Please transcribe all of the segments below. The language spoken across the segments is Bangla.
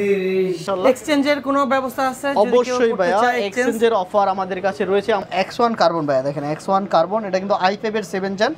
35 এক্সচেঞ্জের কোনো ব্যবস্থা আছে? অবশ্যই ভাইয়া, এক্সচেঞ্জের অফার আমাদের কাছে রয়েছে। X1 কার্বন ভাইয়া দেখেন, X1 কার্বন, এটা কিন্তু i5 এর 7 জেন।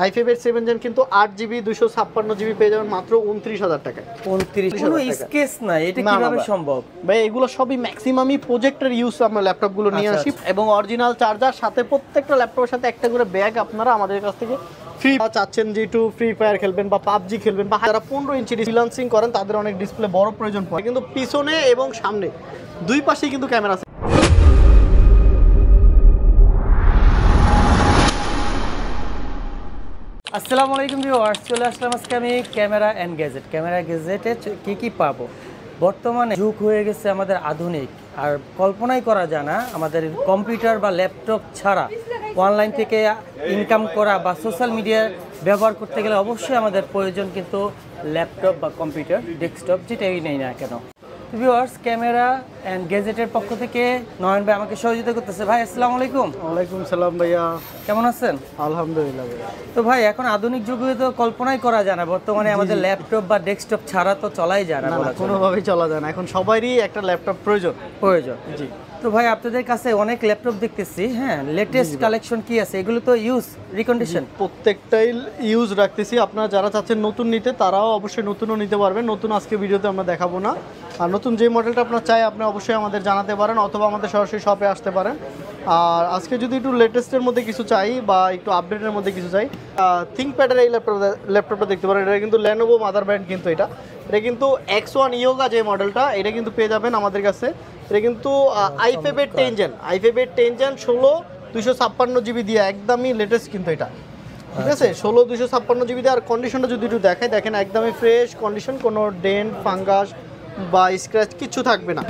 i5 এর 7 জেন কিন্তু 8GB 256GB পেয়ে যাবেন মাত্র 29,000 টাকায়। 29 কোনো স্কেচ নাই, এটা কিভাবে সম্ভব ভাই? এগুলো সবই ম্যাক্সিমামই প্রজেক্টর ইউজ আমরা ল্যাপটপগুলো নিয়ে আসি, এবং অরিজিনাল চার্জার সাথে প্রত্যেকটা ল্যাপটপের সাথে একটা করে ব্যাগ আপনারা আমাদের কাছ থেকে ফ্রি চাচ্ছেন। যেটু ফ্রি ফায়ার খেলবেন বা পাবজি খেলবেন, বা যারা 15 ইঞ্চি ফ্রিল্যান্সিং করেন তাদের অনেক ডিসপ্লে বড় প্রয়োজন পড়ে, কিন্তু পিছনে এবং সামনে দুই পাশেই কিন্তু ক্যামেরা আছে। আসসালামু আলাইকুম ভিউয়ার্স, চলে আসলাম আজকে আমি ক্যামেরা অ্যান্ড গ্যাজেট। ক্যামেরা গ্যাজেটে কি পাবো? বর্তমানে যুগ হয়ে গেছে আমাদের আধুনিক, আর কল্পনাই করা যায় না আমাদের কম্পিউটার বা ল্যাপটপ ছাড়া অনলাইন থেকে ইনকাম করা বা সোশ্যাল মিডিয়া ব্যবহার করতে গেলে অবশ্যই আমাদের প্রয়োজন কিন্তু ল্যাপটপ বা কম্পিউটার, ডেস্কটপ, যেটাই নেই না কেন। ভিউয়ার্স, ক্যামেরা অ্যান্ড গ্যাজেটের পক্ষ থেকে নয়ন ভাই আমাকে সহযোগিতা করতেছে। ভাই আসসালামু আলাইকুম। ওয়ালাইকুম সালাম ভাইয়া, কেমন আছেন? আলহামদুলিল্লাহ ভাইয়া। তো ভাই, এখন আধুনিক যুগে তো কল্পনাই করা যায় না, বর্তমানে আমাদের ল্যাপটপ বা ডেস্কটপ ছাড়া তো চলাই যায় না, কোনোভাবেই চলা যায় না। এখন সবারই একটা ল্যাপটপ প্রয়োজন। জি। তো ভাই, আপনাদের কাছে অনেক ল্যাপটপ দেখতেছি, হ্যাঁ, লেটেস্ট কালেকশন কি আছে? এগুলো তো ইউজ রিকন্ডিশন? প্রত্যেকটাই ইউজ রাখতেছি। আপনারা যারা চাচ্ছেন নতুন নিতে, তারাও অবশ্যই নতুনও নিতে পারবেন। নতুন আজকে ভিডিওতে আমরা দেখাবো না, আর নতুন যে মডেলটা আপনার চাই আপনি অবশ্যই আমাদের জানাতে পারেন, অথবা আমাদের সরাসরি শপে আসতে পারেন। আর আজকে যদি একটু লেটেস্টের মধ্যে কিছু চাই বা একটু আপডেটের মধ্যে কিছু চাই, থিংকপ্যাডের এই ল্যাপটপটা দেখতে পারেন। এটা কিন্তু ল্যানোভো মাদার ব্র্যান্ড, কিন্তু এটা কিন্তু X1 ইয়োগা যে মডেলটা, এটা কিন্তু পেয়ে যাবেন আমাদের কাছে। এটা কিন্তু i5 এর 10 জেন, i5 এর 10 জেন 16 256GB দিয়ে একদমই লেটেস্ট কিন্তু এটা, ঠিক আছে? 16 256GB দিয়ে। আর কন্ডিশনটা যদি একটু দেখাই, দেখেন একদমই ফ্রেশ কন্ডিশন, কোনো ডেন্ট ফাঙ্গাস বা স্ক্র্যাচ কিছু থাকবে না।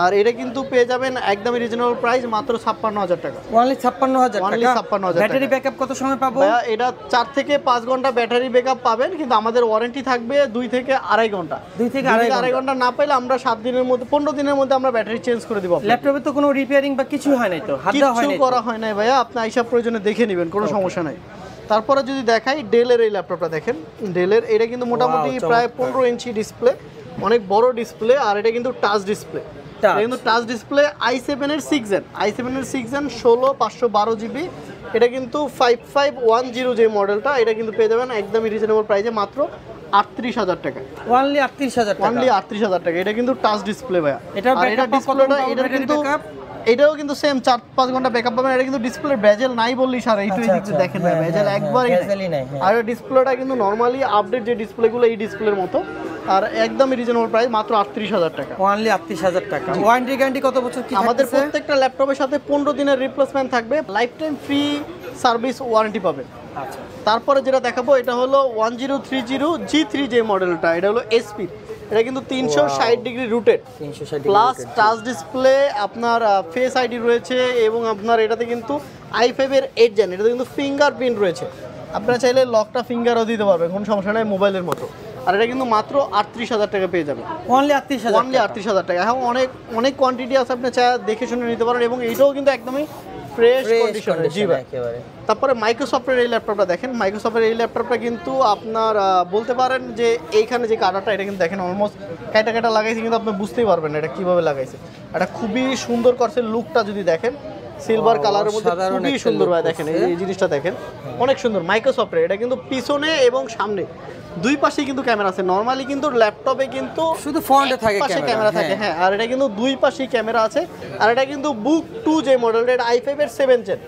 আর এটা কিন্তু পেয়ে যাবেন একদমই রিজনেবল প্রাইস, মাত্র 56,000 টাকা। অনলি 56,000 টাকা। 56,000। ব্যাটারি ব্যাকআপ কত সময় পাবো? এটা 4 থেকে 5 ঘন্টা ব্যাটারি ব্যাকআপ পাবেন, কিন্তু আমাদের ওয়ারেন্টি থাকবে 2 থেকে আড়াই ঘন্টা। 2 থেকে আড়াই ঘন্টা না পাইলে আমরা 7 দিনের মধ্যে 15 দিনের মধ্যে আমরা ব্যাটারি চেঞ্জ করে দিব। ল্যাপটপে তো কোনো রিপেয়ারিং বা কিছু হয় নাই তো? কিছু করা হয় নাই ভাইয়া, আপনি এইসব প্রয়োজনে দেখে নেবেন, কোনো সমস্যা নাই। তারপরে যদি দেখাই ডেলের এই ল্যাপটপটা দেখেন, ডেলের এটা কিন্তু মোটামুটি প্রায় 15 ইঞ্চি ডিসপ্লে, অনেক বড় ডিসপ্লে। আর এটা কিন্তু টাচ ডিসপ্লে, কিন্তু টাচ ডিসপ্লে i7 এর 6 জেন, i7 এর 6 জেন 16 512GB। এটা কিন্তু 5510 যে মডেলটা, এটা কিন্তু পেয়ে যাবেন একদমই রিজনেবল প্রাইসে, মাত্র 38,000 টাকা। অনলি 38,000 টাকা। অনলি 38,000 টাকা। এটা কিন্তু টাচ ডিসপ্লে ভাইয়া। এটা ডিসপ্লেটা এটা কিন্তু এটাও কিন্তু সেম 4-5 ঘন্টা ব্যাকআপ পাবেন। এটা কিন্তু ডিসপ্লে বেজেল নাই বললেই সারা, এইটু একটু দেখেন ভাই, বেজেল একবারই নাই। আর ডিসপ্লেটা কিন্তু নরমালি আপডেট যে ডিসপ্লেগুলো এই ডিসপ্লের মতো, আর একদমই রিজনেবল প্রাইস, মাত্র 38,000 টাকা। অনলি 38,000 টাকা। ওয়ারেন্টি গ্যারান্টি কত বছর কি? আমাদের প্রত্যেকটা ল্যাপটপের সাথে 15 দিনের রিপ্লেসমেন্ট থাকবে, life time free service warranty পাবেন। আচ্ছা, তারপরে যেটা দেখাবো, এটা হলো 1030G3 যে মডেলটা, এটা হলো এসপি। এটা কিন্তু 360 degree rooted, plus touch display, আপনার ফেস আইডি রয়েছে, এবং আপনার এটাতে কিন্তু i5 এর 8 জেন, এটাতে কিন্তু ফিঙ্গারপ্রিন্ট রয়েছে। আপনারা চাইলে লকটা ফিঙ্গারও দিতে পারবেন, কোনো সমস্যা নাই, মোবাইলের মতো। আর এটা কিন্তু মাত্র 38,000 টাকা পেয়ে যাবেন। অনলি 38,000 টাকা। হ্যাঁ, অনেক কোয়ান্টিটি আছে, আপনি চাই দেখে শুনে নিতে পারেন, এবং এইটাও কিন্তু একদমই ফ্রেশ কন্ডিশনে। জি ভাই। তারপরে মাইক্রোসফটের এই ল্যাপটপটা দেখেন, মাইক্রোসফটের এই ল্যাপটপটা কিন্তু আপনার বলতে পারেন যে এইখানে যে কাটারটা, এটা কিন্তু দেখেন অলমোস্ট কাটা লাগাইছে, কিন্তু আপনি বুঝতেই পারবেন না এটা কিভাবে লাগাইছে। এটা খুবই সুন্দর করছে, লুকটা যদি দেখেন সিলভার কালারের মধ্যে খুবই সুন্দর ভাই। দেখেন এই জিনিসটা দেখেন, অনেক সুন্দর মাইক্রোসফটের। এটা কিন্তু পিছনে এবং সামনে দুই পাশেই কিন্তু ক্যামেরা আছে। নরমালি কিন্তু ল্যাপটপে কিন্তু শুধু ফ্রন্টে থাকে ক্যামেরা থাকে, হ্যাঁ, আর এটা কিন্তু দুই পাশেই ক্যামেরা আছে। আর এটা কিন্তু বুক 2 যে মডেলটা, এটা i5 এর 7 জেন,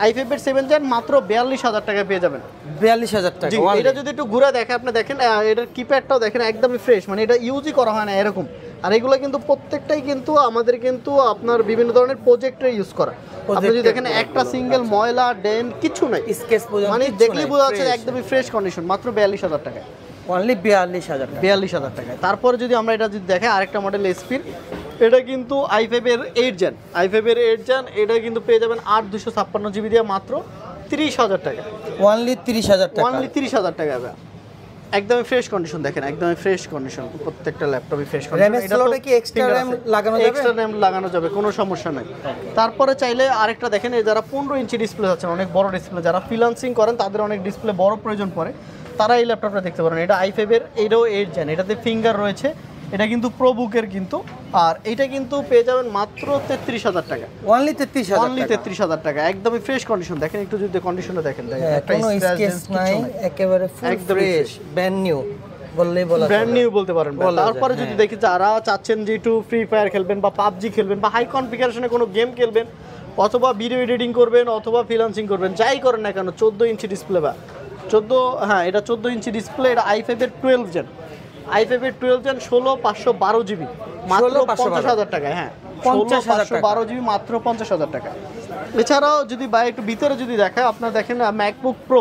i5 এর 7 জেন মাত্র 42,000 টাকায় পেয়ে যাবেন। 42,000 টাকা। এটা যদি একটু ঘুরে দেখে আপনি দেখেন, এটার কিপ্যাডটাও দেখেন একদমই ফ্রেশ, মানে এটা ইউজই করা হয় না এরকম। আর এগুলো কিন্তু প্রত্যেকটাই কিন্তু আমাদের কিন্তু আপনার বিভিন্ন ধরনের প্রজেক্টরে ইউজ করা। আপনি যদি দেখেন একটা সিঙ্গেল ময়লা ডেন্ট কিছু নাই, স্কেচ মানে দেখলেই বোঝা যাচ্ছে একদমই ফ্রেশ কন্ডিশন, মাত্র 42,000 টাকায়। অনলি 42,000 টাকায়। তারপরে যদি আমরা এটা যদি দেখে আরেকটা মডেল এসপির, এটা কিন্তু i5 এর 8 জেন, i5 এর 8 জেন, এটা কিন্তু পেয়ে যাবেন 8 256GB দিয়ে, মাত্র 30,000 টাকা। অনলি 30,000 টাকা। অনলি 30,000 টাকা। একদমই ফ্রেশ কন্ডিশন, দেখেন একদমই ফ্রেশ কন্ডিশন, প্রত্যেকটা ল্যাপটপে ফ্রেশ কন্ডিশন। এটা তো কি এক্সট্রা র‍্যাম লাগানো যাবে? এক্সট্রা র‍্যাম লাগানো যাবে, কোনো সমস্যা নাই। তারপরে চাইলে আরেকটা দেখেন, যারা 15 ইঞ্চি ডিসপ্লে আছে, অনেক বড় ডিসপ্লে, যারা ফ্রিল্যান্সিং করেন তাদের অনেক ডিসপ্লে বড় প্রয়োজন পড়ে, তারা এই ল্যাপটপটা দেখতে পারেন। এটা i5 এর, এটাও 8 জেন, এটাতে ফিঙ্গার রয়েছে, এটা কিন্তু প্রোবুকের কিন্তু, আর এটা কিন্তু পেয়ে যাবেন মাত্র 33,000 টাকা। অনলি 33,000 অনলি 33,000 টাকা, একদমই ফ্রেশ কন্ডিশন। দেখেন একটু যদি কন্ডিশনটা দেখেন, একটা কোনো স্ক্র্যাচ স্কেচ নাই, একেবারে ফুল ফ্রেশ ব্র্যান্ড নিউ বললেই বলা ব্র্যান্ড নিউ বলতে পারেন। তারপরে যদি হ্যাঁ। দেখি যারা চাচ্ছেন যে একটু ফ্রি ফায়ার খেলবেন বা পাবজি খেলবেন বা হাই কনফিগারেশনে কোনো গেম খেলবেন অথবা ভিডিও এডিটিং করবেন অথবা ফ্রিল্যান্সিং করবেন, যাই করেন না কেন, 14 ইঞ্চি ডিসপ্লে বা 14, হ্যাঁ এটা 14 ইঞ্চি ডিসপ্লে, এটা i5 এর 12 জেন, i5 এর 12 জেন 16,512 জিবি মাত্র 50,000 টাকায়। হ্যাঁ 16,512 জিবি মাত্র 50,000 টাকা। এছাড়াও যদি ভাই একটু ভিতরে যদি দেখায়, আপনারা দেখেন ম্যাকবুক প্রো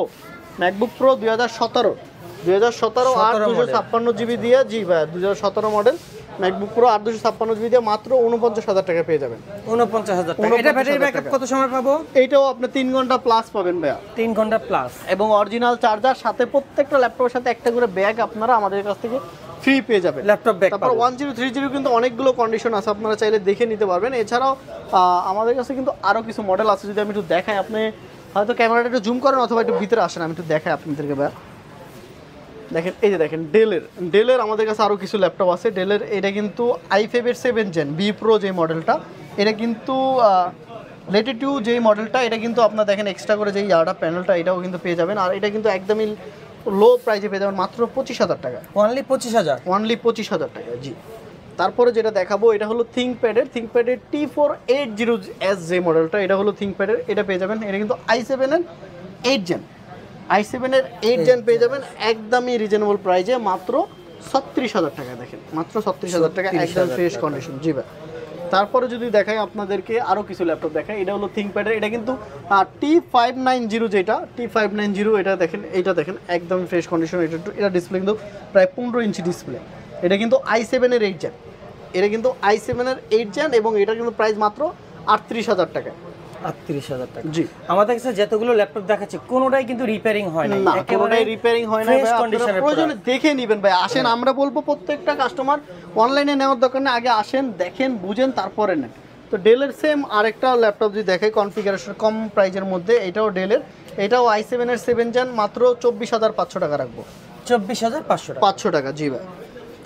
2017 আর 256 জিবি দিয়ে, জি ভাই 2017 মডেল ম্যাকবুক প্রো 856 জিবি দিয়ে মাত্র 49,000 টাকা পেয়ে যাবেন। 49,000 টাকা। এটা ব্যাটারি ব্যাকআপ কত সময় পাবো? এইটাও আপনি 3 ঘন্টা প্লাস পাবেন ভাইয়া, 3 ঘন্টা প্লাস, এবং অরিজিনাল চার্জার সাথে প্রত্যেকটা ল্যাপটপের সাথে একটা করে ব্যাগ আপনারা আমাদের কাছ থেকে ফ্রি পেয়ে যাবেন। ল্যাপটপ ব্যাগ তারপর 1030 কিন্তু অনেকগুলো কন্ডিশন আছে, আপনারা চাইলে দেখে নিতে পারবেন। এছাড়াও আমাদের কাছে কিন্তু আরও কিছু মডেল আছে, যদি আমি একটু দেখাই, আপনি হয়তো ক্যামেরাটা একটু জুম করেন অথবা একটু ভিতরে আসেন, আমি একটু দেখাই আপনাদেরকে ভাইয়া। দেখেন এই যে দেখেন ডেলের আমাদের কাছে আরও কিছু ল্যাপটপ আছে। ডেলের এটা কিন্তু i5 এর 7 জেন বি প্রো যে মডেলটা, এটা কিন্তু লেটিটিউড যেই মডেলটা, এটা কিন্তু আপনার দেখেন এক্সট্রা করে যেই প্যানেলটা, এটাও কিন্তু পেয়ে যাবেন। আর এটা কিন্তু একদমই লো প্রাইসে পেয়ে যাবেন মাত্র 25,000 টাকা। অনলি 25,000, অনলি 25,000 টাকা, জি। তারপরে যেটা দেখাবো এটা হলো থিংকপ্যাডের T480S যে মডেলটা, এটা হলো থিংকপ্যাডের, এটা পেয়ে যাবেন। এটা কিন্তু i7 এর 8 জেন, i7 এর 8 জেন পেয়ে যাবেন একদমই রিজনেবল প্রাইসে মাত্র 36,000 টাকা। দেখেন মাত্র 36,000 টাকা, একদম ফ্রেশ কন্ডিশন, জি ভাই। তারপরে যদি দেখাই আপনাদেরকে আরও কিছু ল্যাপটপ দেখাই, এটা হলো থিংকপ্যাডের, এটা কিন্তু T590 যেটা T590, এটা দেখেন, এইটা দেখেন একদম ফ্রেশ কন্ডিশন। এটা ডিসপ্লে কিন্তু প্রায় 15 ইঞ্চি ডিসপ্লে, এটা কিন্তু i7 এর 8 জেন, এটা কিন্তু i7 এর 8 জেন, এবং এটা কিন্তু প্রাইস মাত্র 38,000 টাকা। 38,000 টাকা, জি। আমাদের কাছে যতগুলো ল্যাপটপ দেখাচ্ছে কোনোটাই কিন্তু রিপেয়ারিং হয় না, একেবারেই রিপেয়ারিং হয় না ভাই, আপনারা প্রয়োজনে দেখে নেবেন ভাই। আসেন, আমরা বলবো প্রত্যেকটা কাস্টমার অনলাইনে নেওয়ার দরকার নেই, আগে আসেন, দেখেন, বুঝেন, তারপরে নেন। তো ডেলের সেম আরেকটা ল্যাপটপ যদি দেখাই কনফিগারেশন কম প্রাইজের মধ্যে, এটাও ডেলের, এটাও i7 এর 7 জেন, মাত্র 24,500 টাকা রাখবো। 24,500 টাকা, জি ভাই।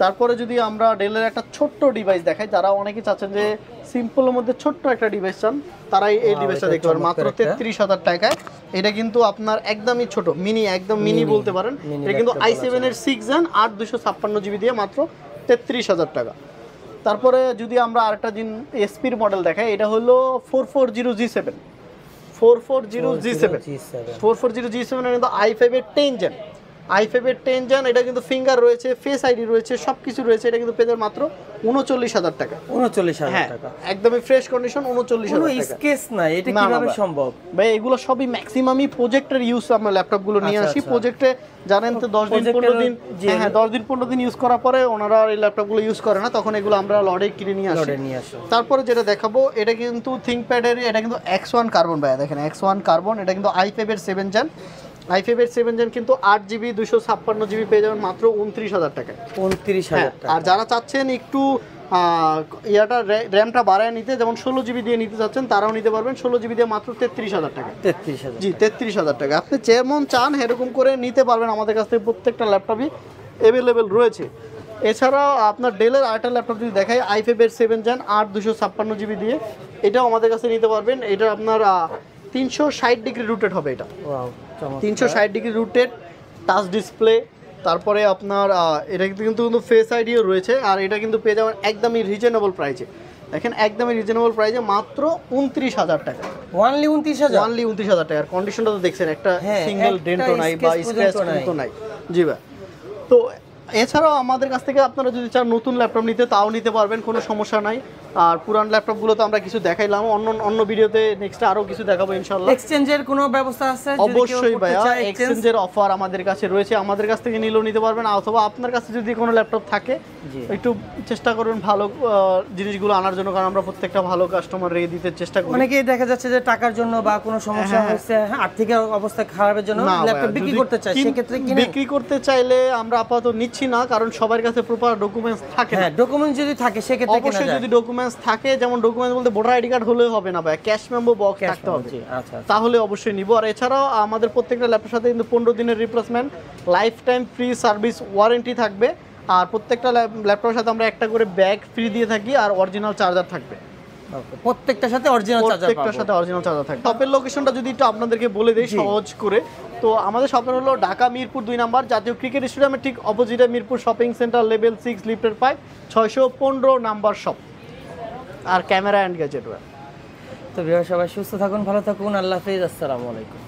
তারপরে যদি আমরা ডেলের একটা ছোট্ট ডিভাইস দেখাই, যারা অনেকে চাচ্ছেন যে সিম্পলের মধ্যে ছোট্ট একটা ডিভাইস চান, তারাই এই ডিভাইসটা দেখতে পারেন মাত্র 33,000 টাকায়। এটা কিন্তু আপনার একদমই ছোট, মিনি, একদম মিনি বলতে পারেন। এটা কিন্তু i7 এর 6 জেন 8 256 জিবি দিয়ে মাত্র 33,000 টাকা। তারপরে যদি আমরা আরেকটা এসপির মডেল দেখাই, এটা হলো 440G7, 440G7 এর কিন্তু i5 এর 10 জেন, i5 এর 10 জেন, এটা কিন্তু ফিঙ্গার রয়েছে, ফেস আইডি রয়েছে, সবকিছু রয়েছে। এটা কিন্তু পেয়ে যাবেন মাত্র 39,000 টাকা। 39,000 টাকা, একদমই ফ্রেশ কন্ডিশন, 39,000 টাকা। স্কেচ নাই, এটা কিভাবে সম্ভব ভাই? এগুলো সবই ম্যাক্সিমামই প্রজেক্টের ইউজ, আমরা ল্যাপটপগুলো নিয়ে আসি প্রজেক্টে, জানেন তো 10 দিন 15 দিন, হ্যাঁ 10 দিন 15 দিন ইউজ করার পরে ওনারা এই ল্যাপটপগুলো ইউজ করে না, তখন এগুলো আমরা লড়ে কিনে নিয়ে আসি। তারপরে যেটা দেখাবো, এটা কিন্তু থিংকপ্যাডের, এটা কিন্তু X1 কার্বন ভাই, দেখেন X1 কার্বন, এটা কিন্তু i5 এর 7 জেন, i5 এর 7 জেন কিন্তু 8GB 256GB পেয়ে যাবেন মাত্র 29,000 টাকায়। 29,000 টাকা। আর যারা চাচ্ছেন একটু র্যামটা বাড়ায় নিতে, যেমন 16GB দিয়ে নিতে চাচ্ছেন, তারাও নিতে পারবেন। 16GB দিয়ে মাত্র 33,000 টাকা। 33,000, জি 33,000 টাকা। আপনি যেমন চান এরকম করে নিতে পারবেন, আমাদের কাছ থেকে প্রত্যেকটা ল্যাপটপই অ্যাভেলেবেল রয়েছে। এছাড়াও আপনার ডেলের আরেকটা ল্যাপটপ যদি দেখাই, i5 এর 7 জেন 8 256GB দিয়ে, এটাও আমাদের কাছে নিতে পারবেন। এটা আপনার 360 ডিগ্রি রুটেড হবে, এটা 360 ডিগ্রি রুটেড, টাচ ডিসপ্লে। তারপরে আপনার এটা কিন্তু ফেস আইডিও রয়েছে, আর এটা কিন্তু পেয়ে যাবেন একদমই রিজনেবল প্রাইসে। দেখেন একদমই রিজনেবল প্রাইসে মাত্র 29,000 টাকা। অনলি 29,000 টাকা। আর কন্ডিশনটা তো দেখছেন, একটা সিঙ্গেল ডেন্টও নাই বা স্ক্র্যাচ তো নাই, জি ভাই। তো এছাড়াও আমাদের কাছ থেকে আপনারা যদি চান নতুন ল্যাপটপ নিতে, তাও নিতে পারবেন, কোনো সমস্যা নাই। আর পুরান ল্যাপটপগুলো তো আমরা কিছু দেখাইলাম, অন্য ভিডিওতে নেক্সট আরো কিছু দেখাবো ইনশাআল্লাহ। এক্সচেঞ্জের কোনো ব্যবস্থা আছে? অবশ্যই ভাইয়া, এক্সচেঞ্জের অফার আমাদের কাছে রয়েছে, আমাদের কাছ থেকে নিলেও নিতে পারবেন, অথবা আপনার কাছে যদি কোনো ল্যাপটপ থাকে একটু চেষ্টা করবেন ভালো জিনিসগুলো আনার জন্য, কারণ আমরা প্রত্যেকটা ভালো কাস্টমার রেখে দিতে চেষ্টা করি। অনেকেই দেখা যাচ্ছে যে টাকার জন্য বা কোনো সমস্যা হয়েছে, আর্থিক অবস্থা খারাপের জন্য ল্যাপটপ বিক্রি করতে চায়, সেক্ষেত্রে কি বিক্রি করতে চাইলে আমরা আপাতত নিচ্ছি না, কারণ সবার কাছে প্রপার ডকুমেন্টস থাকে না। ডকুমেন্টস যদি থাকে সেক্ষেত্রে অবশ্যই, যদি ডকুমেন্টস থাকে, যেমন ডকুমেন্টস বলতে ভোটার আইডি কার্ড হলেও হবে না ভাই, ক্যাশ মেমো বক্স থাকতে হবে, তাহলে অবশ্যই নিব। আর এছাড়াও আমাদের প্রত্যেকটা ল্যাপটপের সাথে কিন্তু 15 দিনের replacement, life time free service warranty থাকবে। আর প্রত্যেকটা ল্যাপটপের সাথে আমরা একটা করে ব্যাগ ফ্রি দিয়ে থাকি আর অরিজিনাল চার্জার থাকবে। প্রত্যেকটার সাথে অরিজিনাল চার্জার প্রত্যেকটার সাথে অরিজিনাল চার্জার থাকবে। শপের লোকেশনটা যদি একটু আপনাদেরকে বলে দেই সহজ করে, তো আমাদের শপের হলো ঢাকা মিরপুর 2 নাম্বার জাতীয় ক্রিকেট স্টেডিয়ামের ঠিক অপোজিটে মিরপুর শপিং সেন্টার লেভেল 6 লিফটের 5 615 নাম্বার শপ। আর ক্যামেরা অ্যান্ড গ্যাজেট ওয়্যার। তো ভিউয়ার সবাই সুস্থ থাকুন, ভালো থাকুন, আল্লাহ হাফেজ, আসসালামু আলাইকুম।